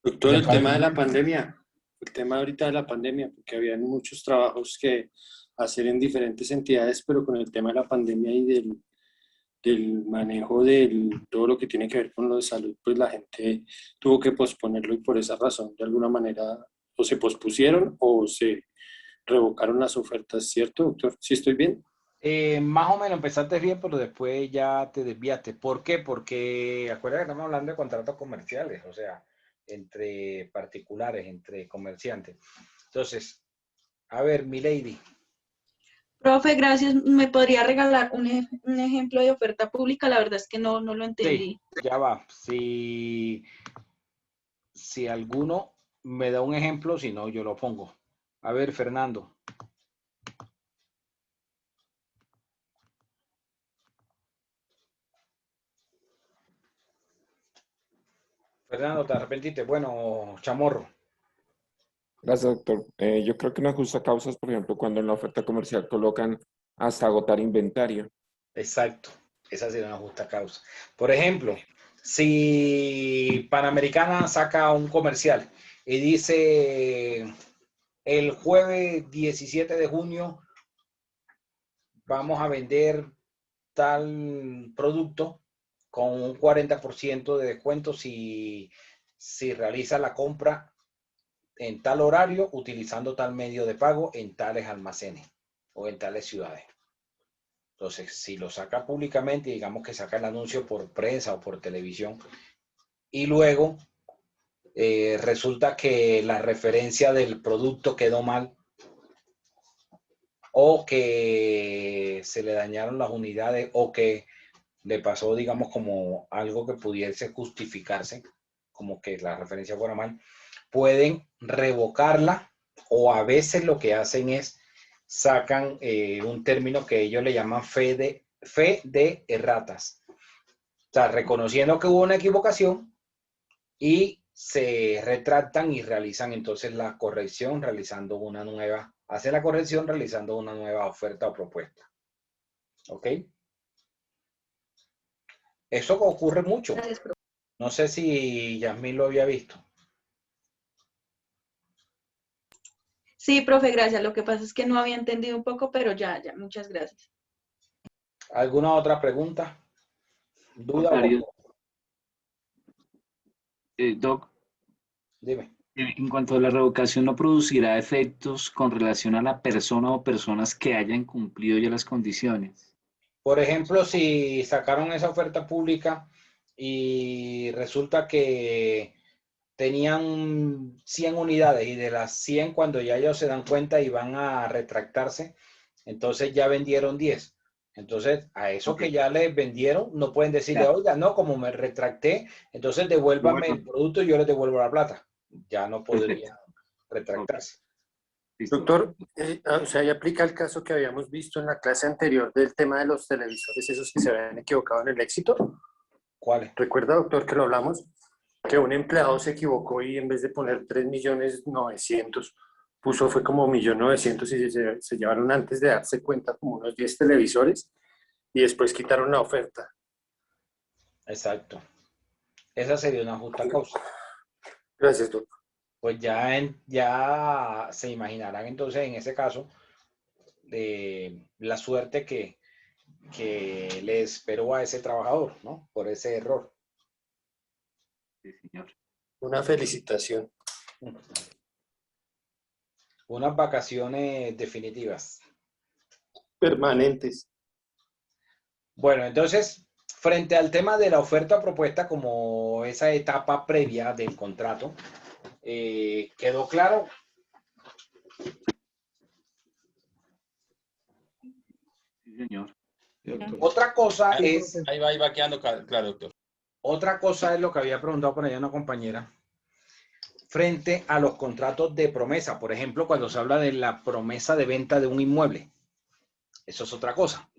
S20: Doctor, el tema de la pandemia, el tema ahorita de la pandemia, porque habían muchos trabajos que hacer en diferentes entidades, pero con el tema de la pandemia y del manejo de todo lo que tiene que ver con lo de salud, pues la gente tuvo que posponerlo, y por esa razón, de alguna manera, o se pospusieron o se revocaron las ofertas, ¿cierto, doctor? ¿Sí estoy bien?
S1: Más o menos empezaste bien, pero después ya te desviaste. ¿Por qué? Porque acuérdate que estamos hablando de contratos comerciales, o sea, entre particulares, entre comerciantes. Entonces, a ver, Milady.
S5: Profe, gracias. ¿Me podría regalar un ejemplo de oferta pública? La verdad es que no lo entendí.
S1: Sí, ya va. Si alguno me da un ejemplo, si no, yo lo pongo. A ver, Fernando. Fernando, te arrepentiste. Bueno, Chamorro.
S14: Gracias, doctor. Yo creo que una justa causa es, por ejemplo, cuando en la oferta comercial colocan hasta agotar inventario.
S1: Exacto. Esa sería una justa causa. Por ejemplo, si Panamericana saca un comercial y dice el jueves 17 de junio vamos a vender tal producto con un 40% de descuento si realiza la compra en tal horario utilizando tal medio de pago en tales almacenes o en tales ciudades. Entonces, si lo saca públicamente, digamos que saca el anuncio por prensa o por televisión, y luego resulta que la referencia del producto quedó mal, o que se le dañaron las unidades, o que le pasó, digamos, como algo que pudiese justificarse, como que la referencia fuera mal, pueden revocarla, o a veces lo que hacen es sacan un término que ellos le llaman fe de erratas. O sea, reconociendo que hubo una equivocación, y se retractan y realizan entonces la corrección realizando una nueva, hacen la corrección realizando una nueva oferta o propuesta. ¿Ok? Eso ocurre mucho. No sé si Yasmín lo había visto.
S5: Sí, profe, gracias. Lo que pasa es que no había entendido un poco, pero ya, muchas gracias.
S1: ¿Alguna otra pregunta? ¿Duda?
S12: Contrario. Doc,
S1: Dime.
S12: en cuanto a la revocación, ¿no producirá efectos con relación a la persona o personas que hayan cumplido ya las condiciones?
S1: Por ejemplo, si sacaron esa oferta pública y resulta que tenían 100 unidades y de las 100 cuando ya ellos se dan cuenta y van a retractarse, entonces ya vendieron 10. Entonces, a eso que ya les vendieron, no pueden decirle,
S12: Claro.
S1: oiga, no, como me retracté, entonces devuélvame el producto y yo les devuelvo la plata. Ya no podría retractarse.
S20: Doctor, o sea, ya aplica el caso que habíamos visto en la clase anterior del tema de los televisores, esos que se habían equivocado en el éxito.
S1: ¿Cuáles?
S20: ¿Recuerda, doctor, que lo hablamos? Que un empleado se equivocó y en vez de poner 3.900.000, fue como 1.900.000 y se llevaron antes de darse cuenta como unos 10 televisores y después quitaron la oferta.
S1: Exacto. Esa sería una justa causa.
S20: Gracias, doctor.
S1: Pues ya se imaginarán entonces en ese caso la suerte que le esperó a ese trabajador, ¿no? Por ese error.
S12: Sí, señor.
S20: Una felicitación.
S1: Unas vacaciones definitivas.
S20: Permanentes.
S1: Bueno, entonces, frente al tema de la oferta propuesta como esa etapa previa del contrato, ¿quedó claro?
S12: Sí, señor.
S1: Otra cosa es...
S15: Ahí va quedando claro, doctor.
S1: Otra cosa es lo que había preguntado por allá una compañera. Frente a los contratos de promesa, por ejemplo, cuando se habla de la promesa de venta de un inmueble. Eso es otra cosa.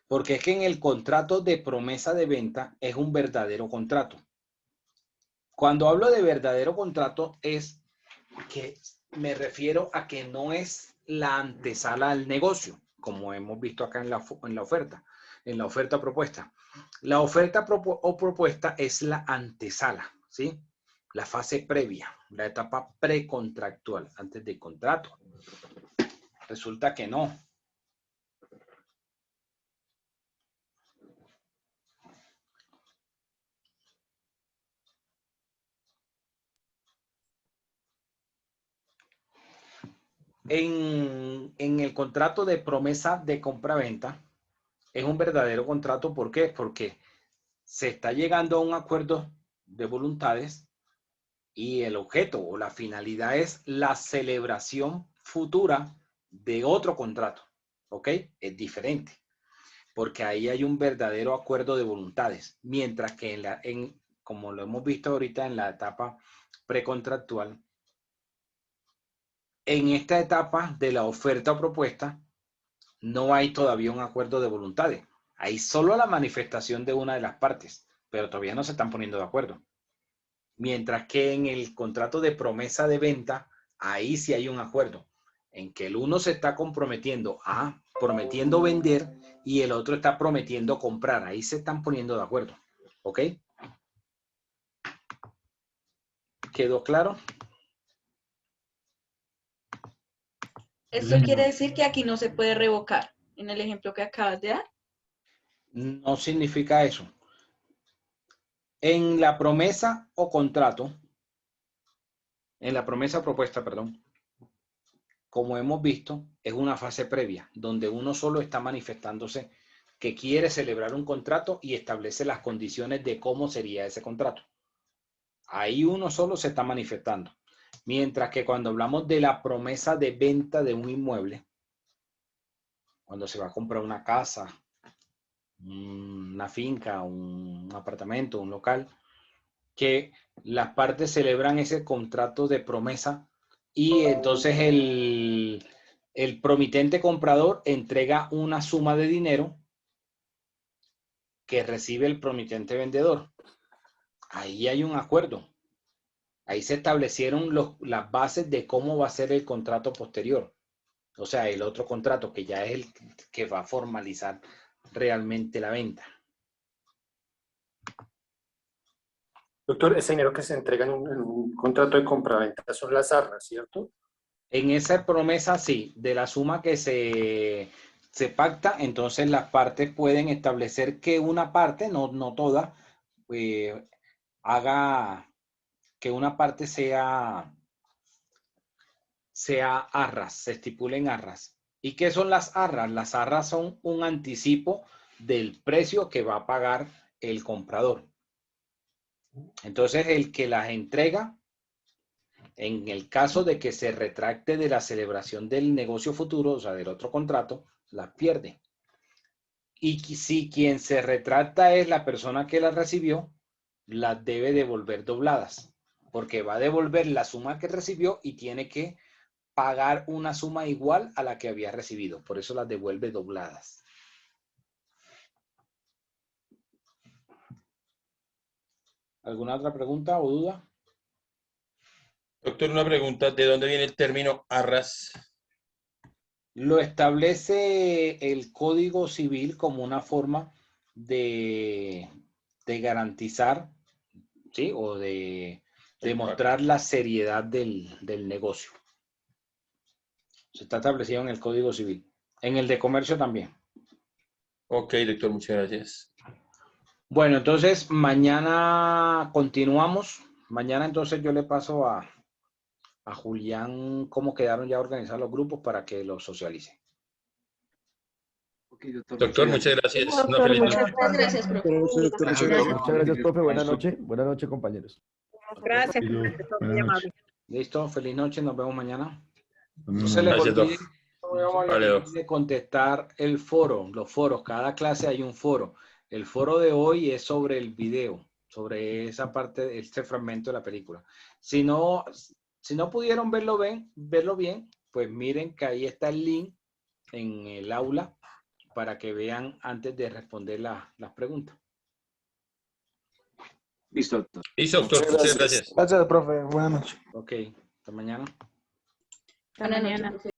S1: Porque es que en el contrato de promesa de venta es un verdadero contrato. Cuando hablo de verdadero contrato es que me refiero a que no es la antesala al negocio, como hemos visto acá en la oferta propuesta. La oferta propuesta es la antesala, ¿sí? La fase previa, la etapa precontractual, antes del contrato. Resulta que no. En el contrato de promesa de compra-venta es un verdadero contrato. ¿Por qué? Porque se está llegando a un acuerdo de voluntades y el objeto o la finalidad es la celebración futura de otro contrato. ¿Ok? Es diferente. Porque ahí hay un verdadero acuerdo de voluntades. Mientras que como lo hemos visto ahorita en la etapa precontractual, en esta etapa de la oferta o propuesta, no hay todavía un acuerdo de voluntades. Hay solo la manifestación de una de las partes, pero todavía no se están poniendo de acuerdo. Mientras que en el contrato de promesa de venta, ahí sí hay un acuerdo, en que el uno se está comprometiendo vender y el otro está prometiendo comprar. Ahí se están poniendo de acuerdo. ¿Ok? ¿Quedó claro?
S5: Esto quiere decir que aquí no se puede revocar, en el ejemplo que acabas de dar.
S1: No significa eso. En la promesa o contrato, en la promesa propuesta, perdón, como hemos visto, es una fase previa, donde uno solo está manifestándose que quiere celebrar un contrato y establece las condiciones de cómo sería ese contrato. Ahí uno solo se está manifestando. Mientras que cuando hablamos de la promesa de venta de un inmueble, cuando se va a comprar una casa, una finca, un apartamento, un local, que las partes celebran ese contrato de promesa y entonces el promitente comprador entrega una suma de dinero que recibe el promitente vendedor. Ahí hay un acuerdo. Ahí se establecieron las bases de cómo va a ser el contrato posterior. O sea, el otro contrato que ya es el que va a formalizar realmente la venta.
S20: Doctor, ese dinero que se entrega en un contrato de compraventa son las arras, ¿cierto?
S1: En esa promesa, sí, de la suma que se pacta, entonces las partes pueden establecer que una parte, no toda, haga que una parte sea arras, se estipulen arras. ¿Y qué son las arras? Las arras son un anticipo del precio que va a pagar el comprador. Entonces, el que las entrega, en el caso de que se retracte de la celebración del negocio futuro, o sea, del otro contrato, las pierde. Y si quien se retracta es la persona que las recibió, las debe devolver dobladas, porque va a devolver la suma que recibió y tiene que pagar una suma igual a la que había recibido. Por eso las devuelve dobladas. ¿Alguna otra pregunta o duda?
S15: Doctor, una pregunta. ¿De dónde viene el término arras?
S1: Lo establece el Código Civil como una forma de garantizar, ¿sí? O de demostrar la seriedad del negocio. Se está establecido en el Código Civil. En el de comercio también.
S15: Ok, doctor, muchas gracias.
S1: Bueno, entonces mañana continuamos. Mañana entonces yo le paso a Julián cómo quedaron ya organizados los grupos para que los socialice.
S12: Okay,
S15: doctor, muchas gracias.
S5: Doctor,
S15: Una feliz noche.
S5: muchas gracias, profe.
S17: Muchas gracias, profe. Buenas noches. Buenas noches, compañeros.
S21: Gracias, profesor, muy amable.
S1: Listo, feliz noche, nos vemos mañana.
S17: No
S1: se les olvide,
S15: Vale,
S1: de contestar el foro, los foros, cada clase hay un foro. El foro de hoy es sobre el video, sobre esa parte, este fragmento de la película. Si no pudieron verlo bien, pues miren que ahí está el link en el aula para que vean antes de responder las preguntas.
S12: Listo, doctor.
S15: Listo, doctor. Muchas gracias.
S9: Gracias, profe. Buenas noches.
S1: Ok, hasta mañana.
S5: Buenas noches, profe.